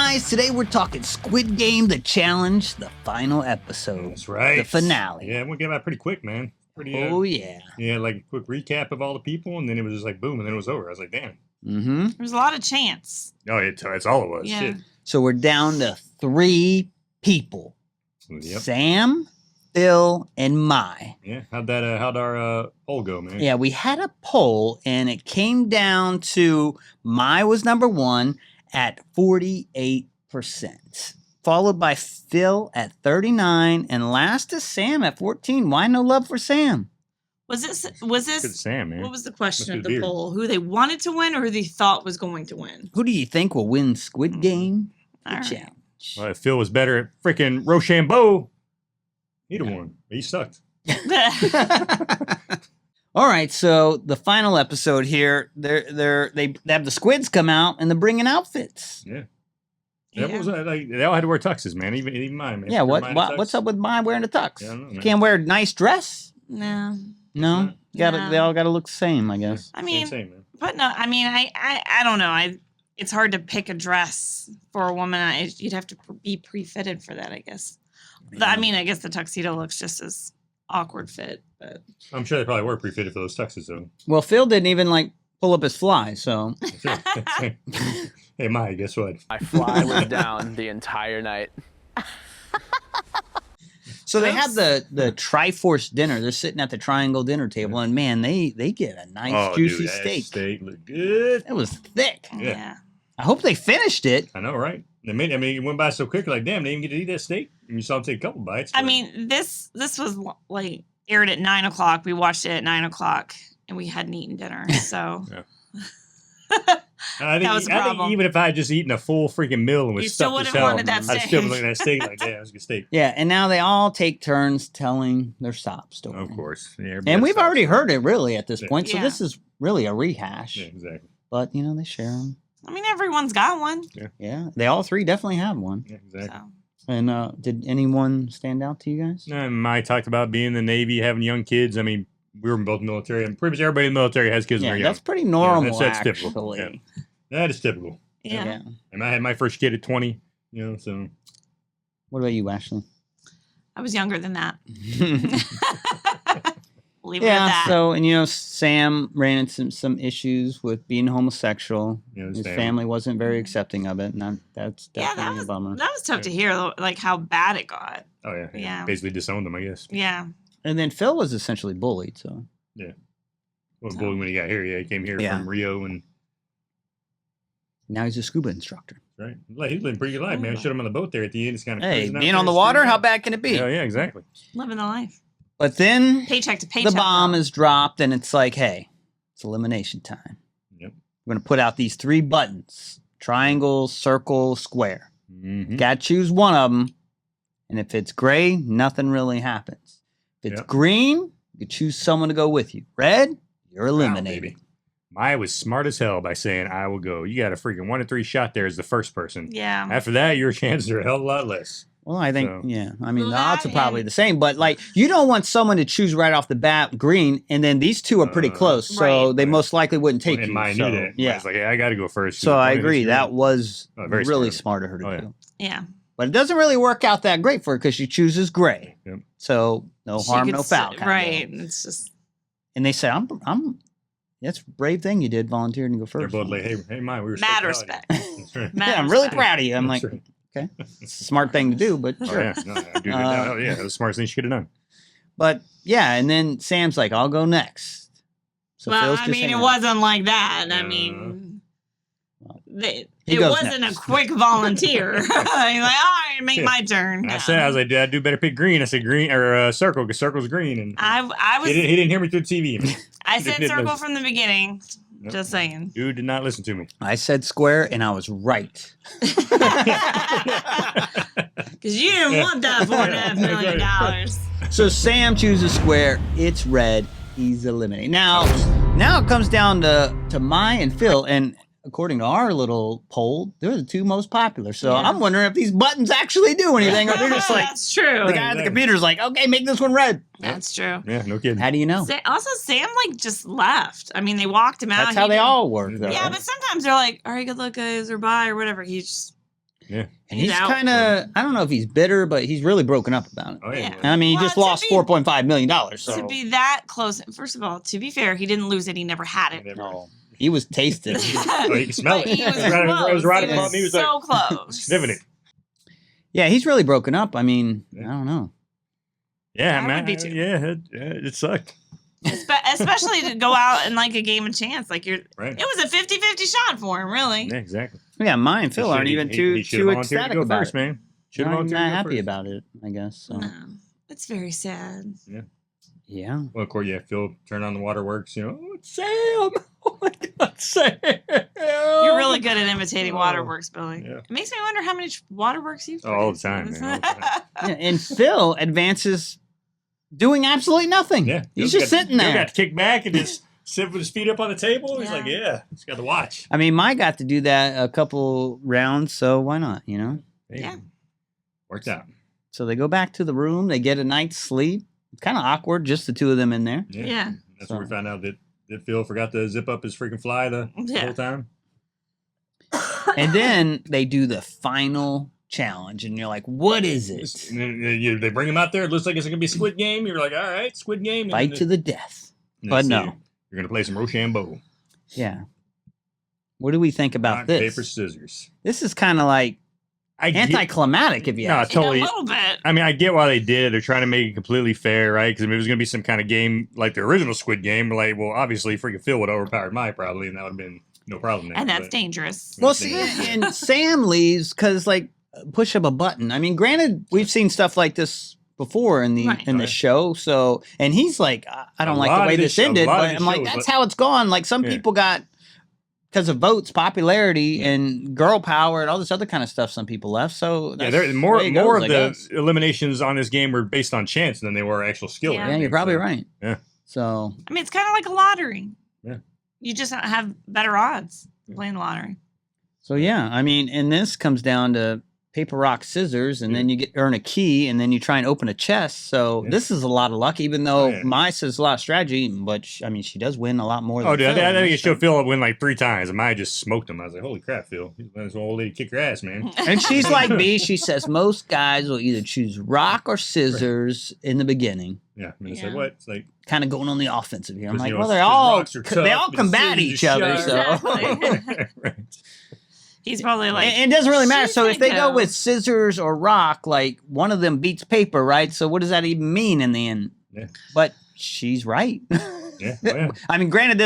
guys, today we're talking Squid Game, the challenge, the final episode. That's right. The finale. Yeah, we'll get out pretty quick, man. Pretty. Oh, yeah. Yeah, like a quick recap of all the people, and then it was just like boom, and then it was over. I was like, damn. Mm-hmm. There was a lot of chance. Oh, it's all it was. Yeah. Shit. So we're down to 3 people. Yep. Sam, Phill, and Mai. Yeah. How'd our poll go, man? Yeah, we had a poll, and it came down to Mai was number 1 at 48%, followed by Phill at 39, and last is Sam at 14. Why no love for Sam? Was Good Sam, man. what was the question Must of be the beard. poll? Who they wanted to win or who they thought was going to win? Who do you think will win Squid Game? The All right. challenge. Well, if Phil was better at freaking Rochambeau, he'd have won. He sucked. All right, so the final episode here, they have the squids come out and they're bringing outfits. Yeah. Yeah. That was like they all had to wear tuxes, man. Even mine, man. Yeah, Mine in a tux. what's up with Mai wearing a tux? Yeah, I don't know, You man. can't wear a nice dress? No. No, No. they all gotta look the same, I guess. I mean, Insane, man. but no, I mean, I don't know. It's hard to pick a dress for a woman. You'd have to be pre-fitted for that, I guess. I mean, I guess the tuxedo looks just as awkward fit, but I'm sure they probably were pre-fitted for those tuxes, though. Well, Phill didn't even like pull up his fly, so Hey, Maya, guess what? My fly was down the entire night. so they have the Triforce dinner. They're sitting at the triangle dinner table, and man, they get a nice juicy dude, that steak. steak looked good. It was thick. yeah. I hope they finished it. I know, right? It went by so quick. Like, damn, they didn't get to eat that steak. And you saw them take a couple bites. I but- mean, this was like aired at 9:00. We watched it at 9:00, and we hadn't eaten dinner. So I that was a think problem. even if I had just eaten a full freaking meal and was You still stuffed as would've hell, wanted that I'd steak. still be looking at that steak like, damn, that's a good steak. Yeah, and now they all take turns telling their sob story. Of course. Yeah, And everybody we've stops. already heard it really at this Yeah. point, so Yeah. this is really a rehash. Yeah, exactly. But, they share them. I mean, everyone's got one. Yeah, they all 3 definitely have one. Yeah, exactly. So And did anyone stand out to you guys? Mike talked about being in the Navy, having young kids. I mean, we were both military, and pretty much everybody in the military has kids when Yeah, they're young. that's pretty normal, that's actually. typical. Yeah. That is typical. yeah. And I had my first kid at 20, so. What about you, Ashley? I was younger than that. Leave it at Yeah, that. so, and Sam ran into some issues with being homosexual. Yeah, His family wasn't very accepting of it, and that's yeah, definitely a bummer. that was tough to hear, though, like how bad it got. Oh, yeah. Yeah. Basically disowned him, I guess. Yeah. And then Phill was essentially bullied, so. Well, boy, when he got here, he came here Yeah. from Rio, and Now he's a scuba instructor. right. Like, he's living a pretty good life, man. Showed him on the boat there at the end. It's kind of Hey, being on the water, how bad can it be? Yeah, exactly. Living the life. But then Paycheck to paycheck. the bomb though. is dropped, and it's like, hey, it's elimination time. Yep. We're going to put out these 3 buttons: triangle, circle, square. Mm-hmm. Got to choose one of them. And if it's gray, nothing really happens. If it's Yep. green, you choose someone to go with you. Red, you're eliminated. baby. Maya was smart as hell by saying, I will go. You got a freaking 1 in 3 shot there as the first person. Yeah. After that, your chances are a hell of a lot less. Well, I think, So- yeah. I mean, the That odds are probably and- the same, but like, you don't want someone to choose right off the bat green, and then these 2 are pretty close, so Right. they most likely wouldn't take And you. Maya so, knew that. Yeah. Maya's like, I got to go first. So I agree. That was very really smart smart of her to Oh, yeah. do. Yeah. But it doesn't really work out that great for her because she chooses gray. Yep. So no She harm, could no s- foul. Kind of Right. deal. It's just. And they say, that's a brave thing you did, volunteering to go They're first. both like, hey, Maya, we were Mad respect. respect. That's right. Mad Yeah, I'm really respect. proud of you. I'm That's like, right. okay, it's a smart thing to do, but Oh, sure. yeah. No, dude, yeah, that was the smartest thing she could have done. But yeah, and then Sam's like, I'll go next. So Well, Phil's I just mean, it hanging out. wasn't like that. I Uh, mean, he it goes wasn't next. a quick volunteer. He's like, all right, make my turn. I No. said, I was like, Dad, do better pick green. I said green or circle because circle's green. And I was. he didn't hear me through the TV. I said didn't circle listen. from the beginning. Yep. Just saying. Dude did not listen to me. I said square, and I was right. Because you didn't want that $4.5 million. So Sam chooses square. It's red. He's eliminated. Now it comes down to Mai and Phill, and according to our little poll, they're the 2 most popular. So Yeah. I'm wondering if these buttons actually do anything, or they're just like That's true. the guy at the computer's like, okay, make this one red. That's true. Yeah, no kidding. How do you know? Also, Sam just left. I mean, they walked him out. That's how He they didn't- all work. Though, Yeah, right? but sometimes they're like, "All right, good luck, guys," or "Bye," or whatever. He just Yeah. And He's he's out. kind of, I don't know if he's bitter, but he's really broken up about it. Oh yeah. Yeah. And I mean, he Well, just to lost be- $4.5 million. To So be that close, first of all, to be fair, he didn't lose it. He never had it. no, he was tasting it. Oh, you can smell But it. he was It was close. right He above was me. He was so like close. sniffing it. Yeah, he's really broken up. I mean, Yeah. I don't know. Yeah, I man. would be too. Yeah, it sucked. Especially to go out in like a game of chance. Like Right. it was a 50-50 shot for him, really. Yeah, exactly. Yeah, mine and Phil He aren't should- even he- too he should've volunteered to ecstatic go about first, it. man. Should have Not volunteered to go happy first. about it, I guess. So. No, it's very sad. Yeah. Well, of course, yeah. Phil turned on the waterworks. You know, oh, it's Sam. Oh my God, Sam. You're really good at imitating Oh, Waterworks, Billy. yeah. It makes me wonder how many Waterworks you've Oh, all the produced. time, man, all the time. Yeah, and Phil advances doing absolutely nothing. Yeah, He's Phil just got- sitting Phil there. got to kick back and just sit with his feet up on the table. He's Yeah. like, yeah, he's got to watch. I mean, Mai got to do that a couple rounds, so why not, you know? Hey, Yeah. worked out. So they go back to the room, they get a night's sleep. It's kind of awkward, just the two of them in there. Yeah. That's where we found out that Phil forgot to zip up his freaking fly the Yeah. whole time. And then they do the final challenge, and you're like, what is it? And then they bring him out there. It looks like it's going to be Squid Game. You're like, all right, Squid Game. And Fight then to the death. and but see, no. You're going to play some Rochambeau. Yeah. What do we think about Rock, this? paper, scissors. This is kind of like I get- anticlimactic, if you No, ask me. totally. A little bit. I mean, I get why they did it. They're trying to make it completely fair, right? Because if it was going to be some kind of game like the original Squid Game, like, well, obviously, freaking Phil would have overpowered Mai probably, and that would have been no problem. There, And that's but- dangerous. Well, see, and Sam leaves because, like, push up a button. I mean, granted, we've seen stuff like this before in the Right. in the Right. show. So, and he's like, I don't A like lot the way of this this- a ended, lot of but this I'm like, shows, that's but- how it's gone. Like, some Yeah. people got because of votes, popularity, and girl power, and all this other kind of stuff. Some people left. So, Yeah, that's there more the way it more goes, of I the guess. eliminations on this game were based on chance than they were actual skill. or Yeah. Yeah, anything, you're probably so- right. Yeah. So, I mean, it's kind of like a lottery. Yeah. You just have better odds playing the lottery. yeah, I mean, and this comes down to paper, rock, scissors, and then you earn a key, and then you try and open a chest. So Yeah. this is a lot of luck, even though Oh, yeah. Mai says a lot of strategy. But I mean, she does win a lot more. Oh, than dude, Phil I in think this it showed thing. Phil win like 3 times, and Maya just smoked him. I was like, holy crap, Phil. He's letting this old lady kick your ass, man. And she's like me. She says most guys will either choose rock or scissors in the beginning, Yeah. I mean, it's Yeah. like, what? It's like, kind of going on the offensive here. I'm because, like, you know, well, they because all rocks are they tough, all but combat scissors each are other. sharp. So. Exactly. Right. He's probably like, It doesn't really matter. "She's So if they go go." with scissors or rock, like one of them beats paper, right? So what does that even mean in the end? Yeah. But she's right. Yeah. Oh, yeah. I mean, granted,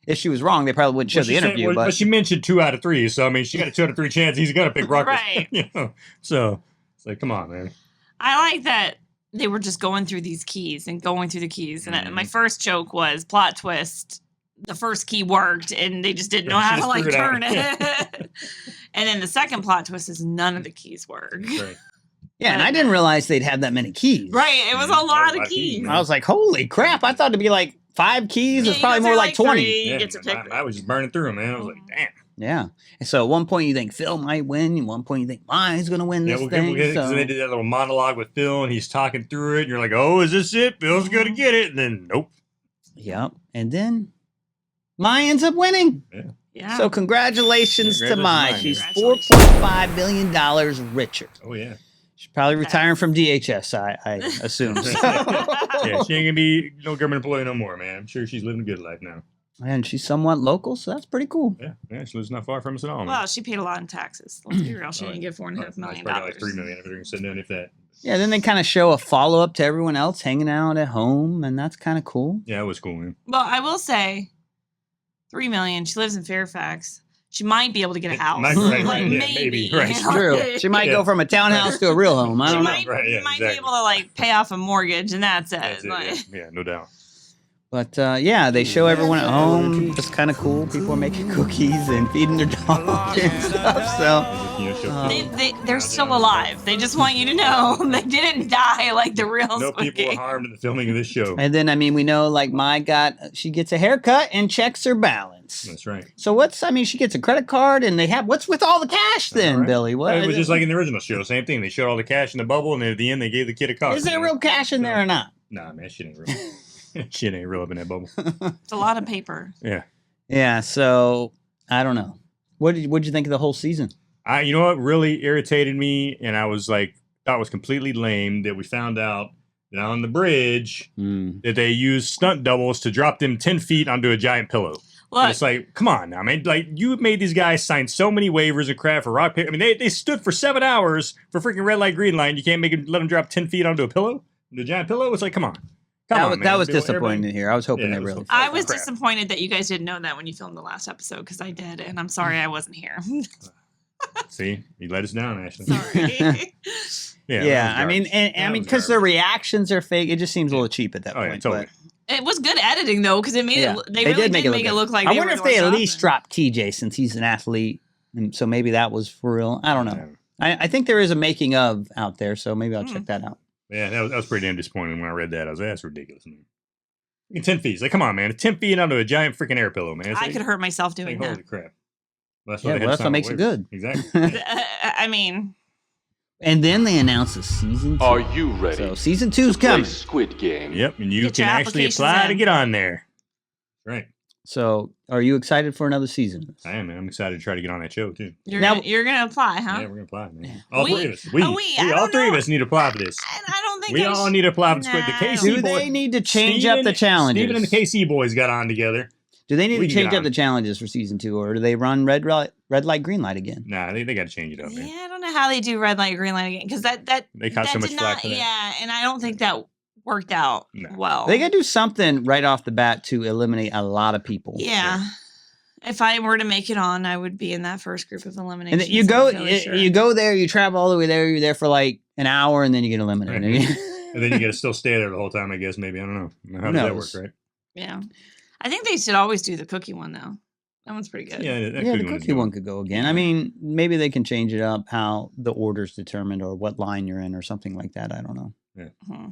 if she was wrong, they probably wouldn't show Well, the she said- interview. well, but she mentioned 2 out of 3, so I mean, she got a 2 out of 3 chance. He's gonna pick Rock. Right. You know? So it's like, come on, man. I like that they were just going through these keys and going through the keys. And my Mhm. first joke was plot twist. The first key worked, and they just didn't know She how to just like figured it out. turn it. And then the second plot twist is none of the keys work. Right. yeah, and I didn't realize they'd have that many keys. Right, it was a Mhm. lot of keys. man. I was like, holy crap! I thought it'd be like 5 keys. Yeah, It's you probably go more through, like 20. 3, you Yeah, get to pick. I was just burning through them, man. I was like, damn. Yeah. And so at one point you think Phil might win. At one point you think Mai's going to win Yeah, this well, thing. because so- they did that little monologue with Phil, and he's talking through it, and you're like, oh, is this it? Phil's gonna get it, and then nope. Yep. And then Mai ends up winning. Yeah. So congratulations to Mai. Congratulations, She's Mai. $4.5 million richer. Oh yeah. She's probably retiring from DHS, I assume. So. Yeah, she ain't gonna be no government employee no more, man. I'm sure she's living a good life now. And she's somewhat local, so that's pretty cool. Yeah, she lives not far from us at all, man. Well, she paid a lot in taxes. Let's be real. She Oh, didn't get $4.5 She's million. probably got like $3 million if everything's sitting down if that. Yeah, then they kind of show a follow up to everyone else hanging out at home, and that's kind of cool. Yeah, it was cool, man. Well, I will say, $3 million. She lives in Fairfax. She might be able to get a house. Might- right, Like, yeah, maybe. maybe, right. you know? True. She might Yeah. go from a townhouse to a real home. I She don't know. might, Right, yeah, might exactly. be able to like pay off a mortgage, and that's it. That's it, Like, yeah, no doubt. But yeah, they show everyone at home. It's kind of cool. People are making cookies and feeding their dog and stuff. So You know, show they're still alive. They just want you to know they didn't die like the real no Squid people were Game. harmed in the filming of this show. and then I mean we know like she gets a haircut and checks her balance. That's right. So she gets a credit card and they have what's with all the cash then, Right. Billy? What It was just like in the original show, same thing. They showed all the cash in the bubble, and at the end, they gave the kid a car. is there real cash in there or not? Nah, man, shit ain't real. Shit ain't real up in that bubble. It's a lot of paper. Yeah. Yeah. So I don't know. What did you think of the whole season? You know what really irritated me, and I was like, thought was completely lame that we found out that on the bridge that they used stunt doubles to drop them 10 feet onto a giant pillow. And it's like, come on now, man. Like, you made these guys sign so many waivers and crap for rock paper. I mean, they stood for 7 hours for freaking red light, green light. You can't let them drop 10 feet onto a pillow? The giant pillow? It's like, come on. That was disappointing to hear. I was hoping they really. I was disappointed that you guys didn't know that when you filmed the last episode, because I did, and I'm sorry I wasn't here. See, you let us down, Ashley. Sorry. Yeah. I mean, because the reactions are fake. It just seems a little cheap at that point. Yeah, totally. It was good editing though, because it made it. They really did make it look like. I wonder if they at least dropped TJ since he's an athlete, and so maybe that was for real. I don't know. I think there is a making of out there, so maybe I'll check that out. Yeah, that was pretty damn disappointing when I read that. I was like, that's ridiculous, man. 10 feet. It's like, come on, man. 10 feet onto a giant freaking air pillow, man. I could hurt myself doing that. Holy crap. That's what makes it good. Exactly. I mean. And then they announced a season 2. Are you ready? So season 2's coming. Squid Game. Yep, and you can actually apply to get on there. Right. So, are you excited for another season? I am, man. I'm excited to try to get on that show, too. You're going to apply, huh? Yeah, we're going to apply, man. All three of us. All three of us need to apply for this. I don't think we all need to apply for Squid. The KC Do they need to change up the challenges? Steven and the KC boys got on together. Do they need to change up the challenges for season 2, or do they run red light, green light again? Nah, they got to change it up, man. Yeah, I don't know how they do red light, green light again, because they caught so much flack for that. Yeah, and I don't think that worked out well. They got to do something right off the bat to eliminate a lot of people. Yeah. If I were to make it on, I would be in that first group of elimination. And you go there, you travel all the way there, you're there for like an hour, and then you get eliminated. Right. And then you got to still stay there the whole time, I guess, maybe. I don't know. How does that work, right? Yeah. I think they should always do the cookie one, though. That one's pretty good. Yeah, the cookie one could go again. I mean, maybe they can change it up, how the order's determined or what line you're in or something like that. I don't know. Yeah.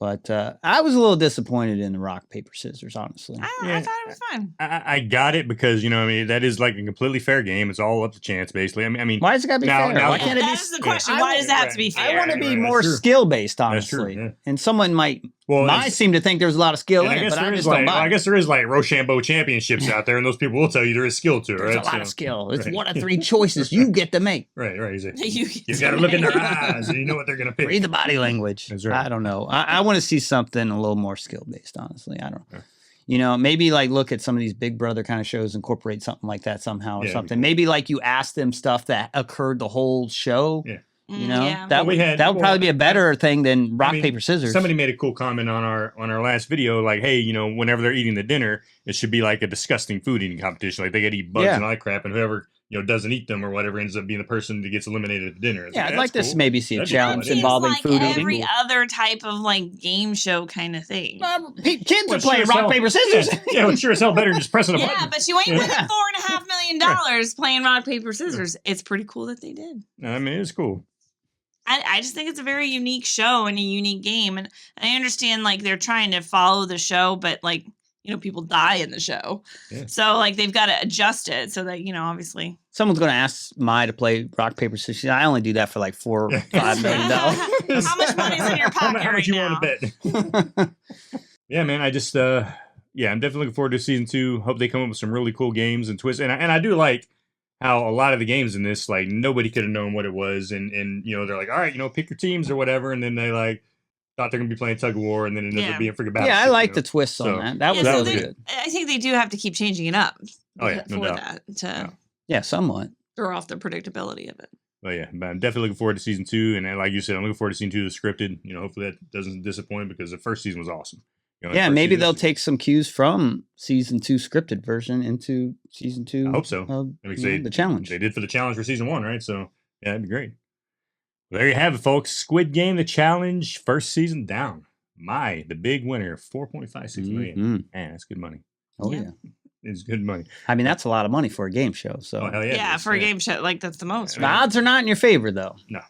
But I was a little disappointed in the rock, paper, scissors, honestly. I thought it was fun. I got it because, I mean, that is like a completely fair game. It's all up to chance, basically. I mean, why does it got to be fair? Why can't it be? That's the question. Why does it have to be fair? I want to be more skill-based, honestly. That's true, and someone might seem to think there's a lot of skill in it, but I just don't buy it. I guess there is like Rochambeau championships out there, and those people will tell you there is skill to it, right? There's a lot of skill. It's one of 3 choices you get to make. Right. You got to look in their eyes, and you know what they're going to pick. Read the body language. That's right. I don't know. I want to see something a little more skill-based, honestly. I don't know. Maybe like look at some of these Big Brother kind of shows, incorporate something like that somehow or something. Maybe like you ask them stuff that occurred the whole show. Yeah. That would probably be a better thing than rock, paper, scissors. Somebody made a cool comment on our last video, like, hey, whenever they're eating the dinner, it should be like a disgusting food eating competition. Like they got to eat bugs and all that crap, and whoever doesn't eat them or whatever ends up being the person that gets eliminated at the dinner. I'd like to maybe see a challenge involving food eating. Every other type of like game show kind of thing. Kids are playing rock, paper, scissors. Yeah, it's sure as hell better than just pressing a button. Yeah, but you ain't winning $4.5 million playing rock, paper, scissors. It's pretty cool that they did. I mean, it's cool. I just think it's a very unique show and a unique game. And I understand like they're trying to follow the show, but like, people die in the show. Yeah. So like they've got to adjust it so that, obviously. Someone's going to ask Mai to play rock, paper, scissors. I only do that for like $4 or $5 million. How much money's in your pocket How much you want to bet? Yeah, man. I just, I'm definitely looking forward to season 2. Hope they come up with some really cool games and twists. And I do like how a lot of the games in this, like nobody could have known what it was. And they're like, all right, pick your teams or whatever. And then they like thought they're going to be playing tug of war and then it ended up being a freaking battle. Yeah, I like the twists on that. That was good. I think they do have to keep changing it up. Oh, yeah, no doubt. That to somewhat. Throw off the predictability of it. Well, yeah, but I'm definitely looking forward to season 2. And like you said, I'm looking forward to season 2 of the scripted. Hopefully that doesn't disappoint because the first season was awesome. Maybe they'll take some cues from season 2 scripted version into season 2. I hope so. The challenge. They did for the challenge for season 1, right? So, yeah, that'd be great. Well, there you have it, folks. Squid Game, the challenge, first season down. The big winner, $4.56 million. Man, that's good money. Oh, yeah. It's good money. I mean, that's a lot of money for a game show. So, hell yeah. Yeah, for a game show, like that's the most. The odds are not in your favor, though. No.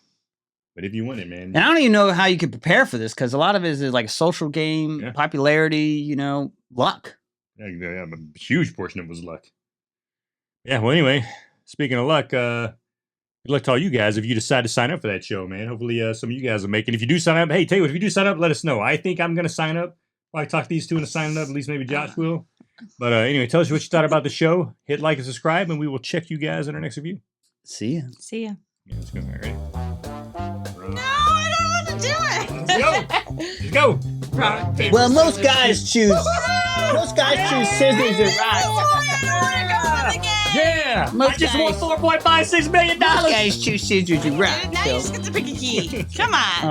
But if you win it, man. And I don't even know how you could prepare for this because a lot of it is like a social game, popularity, luck. Yeah, a huge portion of it was luck. Yeah, well, anyway, speaking of luck, good luck to all you guys if you decide to sign up for that show, man. Hopefully some of you guys will make it. If you do sign up, hey, tell you what, if you do sign up, let us know. I think I'm going to sign up. Probably talk these two into signing up. At least maybe Josh will. But anyway, tell us what you thought about the show. Hit like and subscribe, and we will check you guys in our next review. See ya. See ya. Yeah, let's go. All right. No, I don't want to do it. Let's go. Let's go. Rock, paper, Well, most scissors, guys choose scissors or rock. Yeah. Most I just guys- won $4.56 million. Most guys choose scissors or rock. Now you just get to pick a key. Come on.